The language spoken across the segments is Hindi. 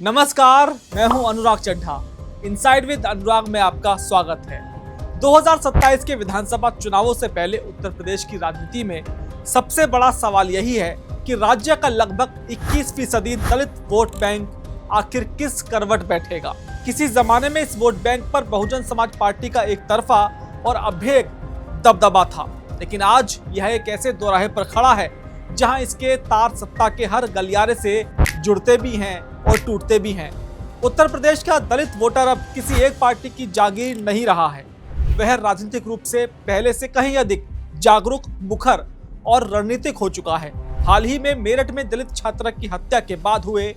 नमस्कार, मैं हूं अनुराग चड्ढा। इनसाइड विद अनुराग में आपका स्वागत है। 2027 के विधानसभा चुनावों से पहले उत्तर प्रदेश की राजनीति में सबसे बड़ा सवाल यही है कि राज्य का लगभग 21% दलित वोट बैंक आखिर किस करवट बैठेगा। किसी जमाने में इस वोट बैंक पर बहुजन समाज पार्टी का एक तरफा और अभेद दबदबा था, लेकिन आज यह एक ऐसे दोराहे पर खड़ा है जहां इसके तार सत्ता के हर गलियारे से जुड़ते भी हैं और टूटते भी हैं। उत्तर प्रदेश का दलित वोटर अब किसी एक पार्टी की जागीर नहीं रहा है। वह राजनीतिक रूप से पहले से कहीं अधिक जागरूक, मुखर और रणनीतिक हो चुका है। हाल ही में मेरठ में दलित छात्रा की हत्या के बाद हुए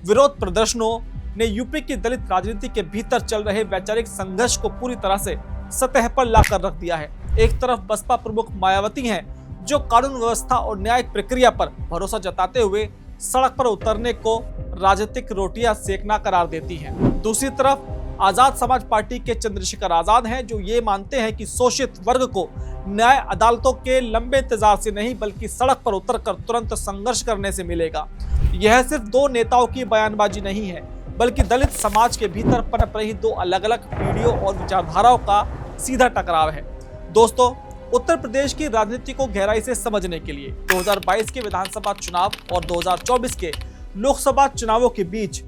विरोध प्रदर्शनों ने यूपी की दलित राजनीति के भीतर चल रहे वैचारिक संघर्ष को पूरी तरह से सतह पर लाकर रख दिया है। एक तरफ बसपा प्रमुख मायावती हैं, जो कानून व्यवस्था और न्यायिक प्रक्रिया पर भरोसा जताते हुए सड़क पर उतरने को राजनीतिक रोटियां सेकना करार देती हैं। दूसरी तरफ आजाद समाज पार्टी के चंद्रशेखर आजाद हैं, जो ये मानते हैं कि शोषित वर्ग को न्याय अदालतों के लंबे इंतजार से नहीं बल्कि सड़क पर उतरकर तुरंत संघर्ष करने से मिलेगा। यह सिर्फ दो नेताओं की बयानबाजी नहीं है, बल्कि दलित समाज के भीतर पनप रही दो अलग अलग पीढ़ियों और विचारधाराओं का सीधा टकराव है। दोस्तों, उत्तर प्रदेश की राजनीति को गहराई से समझने के लिए 2022 के विधानसभा चुनाव और 2024 के लोकसभा चुनावों के बीच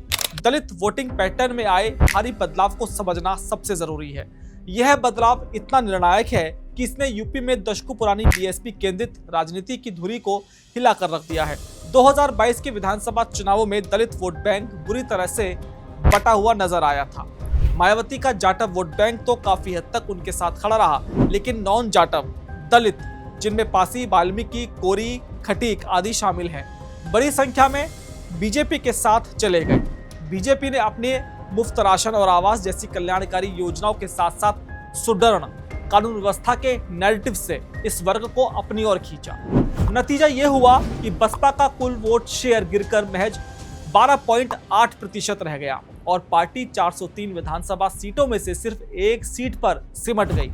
दलित वोटिंग पैटर्न में आए भारी बदलाव को समझना सबसे जरूरी है। यह बदलाव इतना निर्णायक है कि इसने यूपी में दशकों पुरानी बीएसपी केंद्रित राजनीति की धुरी को हिलाकर रख दिया है। 2022 के विधानसभा चुनावों में दलित वोट बैंक बुरी तरह से बटा हुआ नजर आया था। मायावती का जाटव वोट बैंक तो काफी हद तक उनके साथ खड़ा रहा, लेकिन नॉन जाटव दलित, जिनमें पासी, वाल्मीकि, कोरी, खटीक आदि शामिल हैं, बड़ी संख्या में बीजेपी के साथ चले गए। बीजेपी ने अपने मुफ्त राशन और आवास जैसी कल्याणकारी योजनाओं के साथ साथ सुदृढ़ कानून व्यवस्था के नैरेटिव से इस वर्ग को अपनी ओर खींचा। नतीजा ये हुआ कि बसपा का कुल वोट शेयर गिरकर महज 12.8% रह गया और पार्टी 403 विधानसभा सीटों में से सिर्फ एक सीट पर सिमट गई।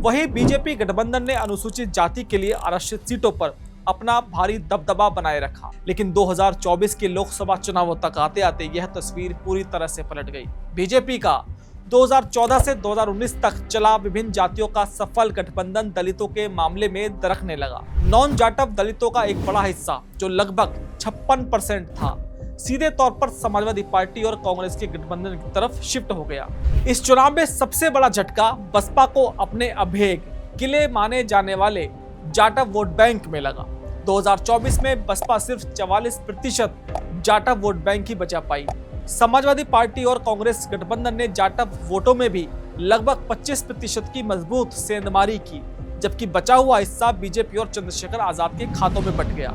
वहीं बीजेपी गठबंधन ने अनुसूचित जाति के लिए आरक्षित सीटों पर अपना भारी दबदबा बनाए रखा, लेकिन 2024 के लोकसभा चुनावों तक आते आते यह तस्वीर पूरी तरह से पलट गई। बीजेपी का 2014 से 2019 तक चला विभिन्न जातियों का सफल गठबंधन दलितों के मामले में दरकने लगा। नॉन जाटव दलितों का एक बड़ा हिस्सा, जो लगभग 56% था, सीधे तौर पर समाजवादी पार्टी और कांग्रेस के गठबंधन की तरफ शिफ्ट हो गया। इस चुनाव में सबसे बड़ा झटका बसपा को अपने अभेद किले माने जाने वाले जाटव वोट बैंक में लगा। 2024 में बसपा सिर्फ 44% जाटव वोट बैंक ही बचा पाई। समाजवादी पार्टी और कांग्रेस गठबंधन ने जाटव वोटों में भी लगभग 25% की मजबूत सेंधमारी की, जबकि बचा हुआ हिस्सा बीजेपी और चंद्रशेखर आजाद के खातों में बट गया।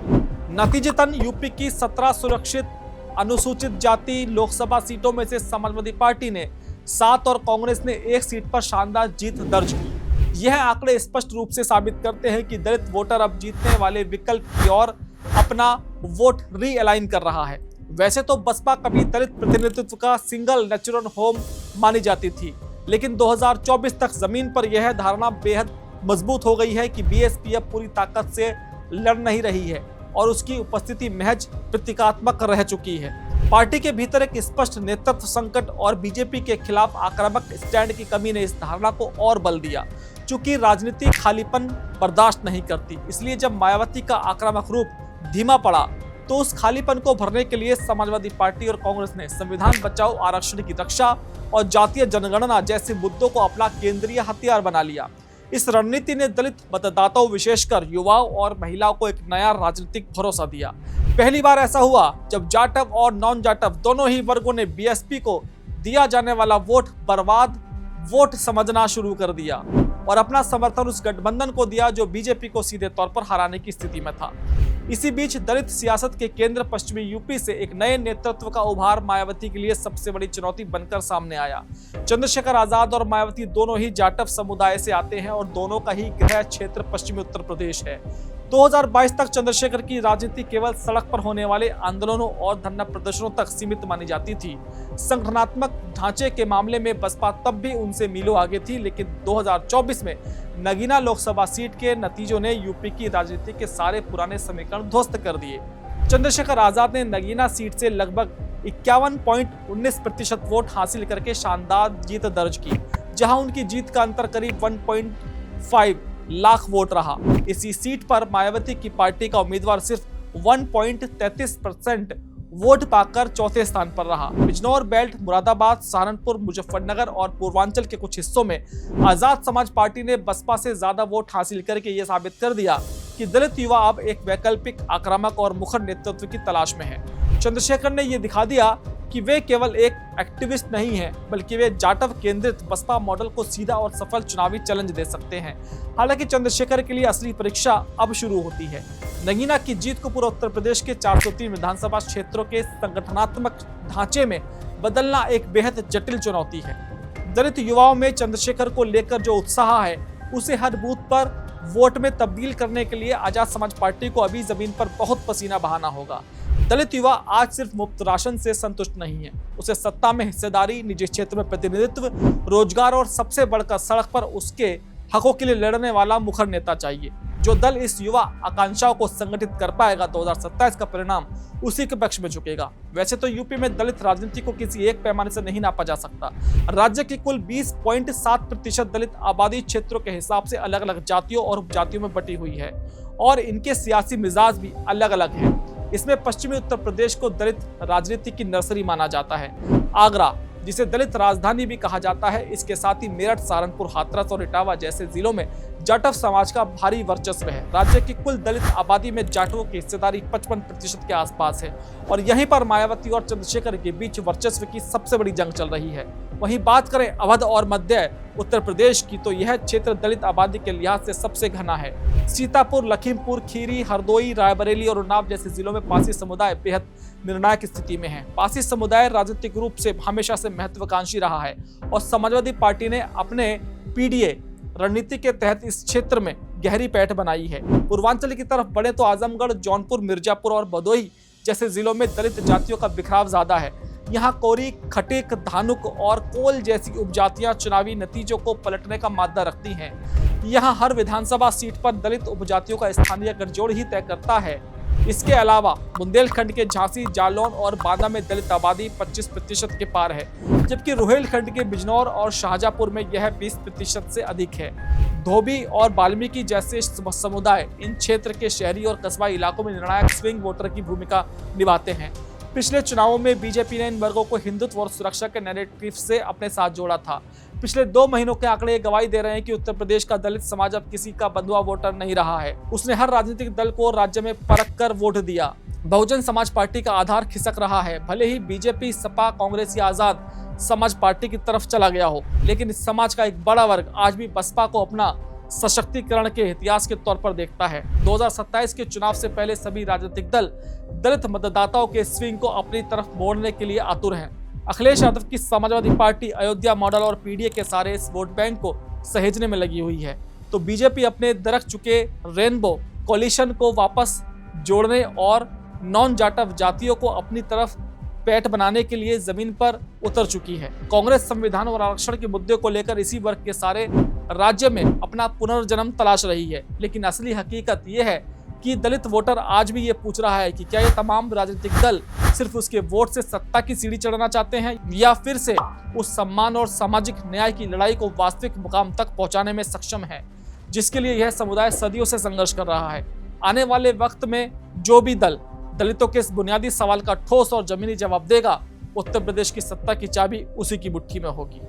नतीजतन यूपी की 17 सुरक्षित अनुसूचित जाति लोकसभा सीटों में से समाजवादी पार्टी ने 7 और कांग्रेस ने 1 सीट पर शानदार जीत दर्ज की। यह आंकड़े स्पष्ट रूप से साबित करते हैं कि दलित वोटर अब जीतने वाले विकल्प की ओर अपना वोट रीअलाइन कर रहा है। वैसे तो बसपा कभी दलित प्रतिनिधित्व का सिंगल नेचुरल होम मानी जाती थी, लेकिन 2024 तक जमीन पर यह धारणा बेहद मजबूत हो गई है कि बीएसपी अब पूरी ताकत से लड़ नहीं रही है और उसकी उपस्थिति महज प्रतीकात्मक रह चुकी है। पार्टी के भीतर एक स्पष्ट नेतृत्व संकट और बीजेपी के खिलाफ आक्रामक स्टैंड की कमी ने इस धारणा को और बल दिया। चूंकि राजनीति खालीपन बर्दाश्त नहीं करती, इसलिए जब मायावती का आक्रामक रूप धीमा पड़ा तो उस खालीपन को भरने के लिए समाजवादी पार्टी और कांग्रेस ने संविधान बचाओ, आरक्षण की रक्षा और जातीय जनगणना जैसे मुद्दों को अपना केंद्रीय हथियार बना लिया। इस रणनीति ने दलित मतदाताओं, विशेषकर युवाओं और महिलाओं को एक नया राजनीतिक भरोसा दिया। पहली बार ऐसा हुआ जब जाटव और नॉन जाटव दोनों ही वर्गों ने बीएसपी को दिया जाने वाला वोट बर्बाद वोट समझना शुरू कर दिया और अपना समर्थन उस गठबंधन को दिया जो बीजेपी को सीधे तौर पर हराने की स्थिति में था। इसी बीच दलित सियासत के केंद्र पश्चिमी यूपी से एक नए नेतृत्व का उभार मायावती के लिए सबसे बड़ी चुनौती बनकर सामने आया। चंद्रशेखर आजाद और मायावती दोनों ही जाटव समुदाय से आते हैं और दोनों का ही गृह क्षेत्र पश्चिमी उत्तर प्रदेश है। 2022 तक चंद्रशेखर की राजनीति केवल सड़क पर होने वाले आंदोलनों और धरना प्रदर्शनों तक सीमित मानी जाती थी। संगठनात्मक ढांचे के मामले में बसपा तब भी उनसे मीलों आगे थी, लेकिन 2024 में नगीना लोकसभा सीट के नतीजों ने यूपी की राजनीति के सारे पुराने समीकरण ध्वस्त कर दिए। चंद्रशेखर आजाद ने नगीना सीट से लगभग 51.19% वोट हासिल करके शानदार जीत दर्ज की, जहां उनकी जीत का अंतर करीब 1.5 लाख वोट रहा। इसी सीट पर मायावती की पार्टी का उम्मीदवार सिर्फ 1.33% वोट पाकर चौथे स्थान पर रहा। बिजनौर बेल्ट, मुरादाबाद, सहारनपुर, मुजफ्फरनगर और पूर्वांचल के कुछ हिस्सों में आजाद समाज पार्टी ने बसपा से ज्यादा वोट हासिल करके ये साबित कर दिया कि दलित युवा अब एक वैकल्पिक, आक्रामक और मुखर नेतृत्व की तलाश में है। चंद्रशेखर ने यह दिखा दिया कि वे केवल एक एक्टिविस्ट नहीं हैं, बल्कि वे जाटव केंद्रित बसपा मॉडल को सीधा और सफल चुनावी चैलेंज दे सकते हैं। हालांकि चंद्रशेखर के लिए असली परीक्षा अब शुरू होती है। नगीना की जीत को पूरा उत्तर प्रदेश के 403 विधानसभा क्षेत्रों के संगठनात्मक ढांचे में बदलना एक बेहद जटिल चुनौती है। दलित युवाओं में चंद्रशेखर को लेकर जो उत्साह है, उसे हर बूथ पर वोट में तब्दील करने के लिए आजाद समाज पार्टी को अभी जमीन पर बहुत पसीना बहाना होगा। दलित युवा आज सिर्फ मुफ्त राशन से संतुष्ट नहीं है, उसे सत्ता में हिस्सेदारी, निजी क्षेत्र में प्रतिनिधित्व, रोजगार और सबसे बढ़कर सड़क पर उसके हकों के लिए लड़ने वाला मुखर नेता चाहिए। जो दल इस युवा आकांक्षाओं को संगठित कर पाएगा, 2027 का परिणाम उसी के पक्ष में झुकेगा। वैसे तो यूपी में दलित राजनीति को किसी एक पैमाने से नहीं नापा जा सकता। राज्य की कुल 20.7% दलित आबादी क्षेत्रों के हिसाब से अलग अलग जातियों और उपजातियों में बटी हुई है और इनके सियासी मिजाज भी अलग अलग है। इसमें पश्चिमी उत्तर प्रदेश को दलित राजनीति की नर्सरी माना जाता है। आगरा, जिसे दलित राजधानी भी कहा जाता है, इसके साथ ही मेरठ, सहारनपुर, हाथरस और इटावा जैसे जिलों में जाटव समाज का भारी वर्चस्व है। राज्य की कुल दलित आबादी में जाटवों की हिस्सेदारी 55% के आसपास है और यहीं पर मायावती और चंद्रशेखर के बीच वर्चस्व की सबसे बड़ी जंग चल रही है। वहीं बात करें अवध और मध्य उत्तर प्रदेश की, तो यह क्षेत्र दलित आबादी के लिहाज से सबसे घना है। सीतापुर, लखीमपुर खीरी, हरदोई, रायबरेली और उन्नाव जैसे जिलों में पासी समुदाय बेहद निर्णायक स्थिति में है। पासी समुदाय राजनीतिक रूप से हमेशा से महत्वाकांक्षी रहा है और समाजवादी पार्टी ने अपने पीडीए रणनीति के तहत इस क्षेत्र में गहरी पैठ बनाई है। पूर्वांचल की तरफ बढ़े तो आजमगढ़, जौनपुर, मिर्जापुर और भदोही जैसे जिलों में दलित जातियों का बिखराव ज्यादा है। यहाँ कोरी, खटीक, धानुक और कोल जैसी उपजातियां चुनावी नतीजों को पलटने का मादा रखती हैं। यहाँ हर विधानसभा सीट पर दलित उपजातियों का स्थानीय गठजोड़ ही तय करता है। इसके अलावा बुंदेलखंड के झांसी, जालौन और बांदा में दलित आबादी 25% के पार है, जबकि रुहेलखंड के बिजनौर और शाहजहांपुर में यह 20% से अधिक है। धोबी और वाल्मीकि जैसे समुदाय इन क्षेत्र के शहरी और कस्बा इलाकों में निर्णायक स्विंग वोटर की भूमिका निभाते हैं। पिछले चुनावों में बीजेपी ने इन वर्गों को हिंदुत्व और सुरक्षा के नैरेटिव से अपने साथ जोड़ा था। पिछले 2 महीनों के आंकड़े गवाही दे रहे हैं कि उत्तर प्रदेश का दलित समाज अब किसी का बंधुआ वोटर नहीं रहा है। उसने हर राजनीतिक दल को राज्य में परख कर वोट दिया। बहुजन समाज पार्टी का आधार खिसक रहा है। भले ही बीजेपी, सपा, कांग्रेस या आजाद समाज पार्टी की तरफ चला गया हो, लेकिन इस समाज का एक बड़ा वर्ग आज भी बसपा को अपना सशक्तिकरण के इतिहास के तौर पर देखता है। 2027 के चुनाव से पहले सभी राजनीतिक दल दलित मतदाताओं के स्विंग को अपनी तरफ मोड़ने के लिए आतुर हैं। अखिलेश यादव की समाजवादी पार्टी अयोध्या मॉडल और पीडीए के सारे इस वोट बैंक को सहेजने में लगी हुई है, तो बीजेपी अपने दरक चुके रेनबो कोलिशन को वापस जोड़ने और नॉन जाटव जातियों को अपनी तरफ पैठ बनाने के लिए जमीन पर उतर चुकी है। कांग्रेस संविधान और आरक्षण के मुद्दे को लेकर इसी वर्ग के सारे राज्य में अपना पुनर्जन्म तलाश रही है, लेकिन असली हकीकत यह है कि दलित वोटर आज भी ये पूछ रहा है कि क्या ये तमाम राजनीतिक दल सिर्फ उसके वोट से सत्ता की सीढ़ी चढ़ना चाहते हैं या फिर से उस सम्मान और सामाजिक न्याय की लड़ाई को वास्तविक मुकाम तक पहुंचाने में सक्षम है, जिसके लिए यह समुदाय सदियों से संघर्ष कर रहा है। आने वाले वक्त में जो भी दल दलितों के इस बुनियादी सवाल का ठोस और जमीनी जवाब देगा, उत्तर प्रदेश की सत्ता की चाबी उसी की मुट्ठी में होगी।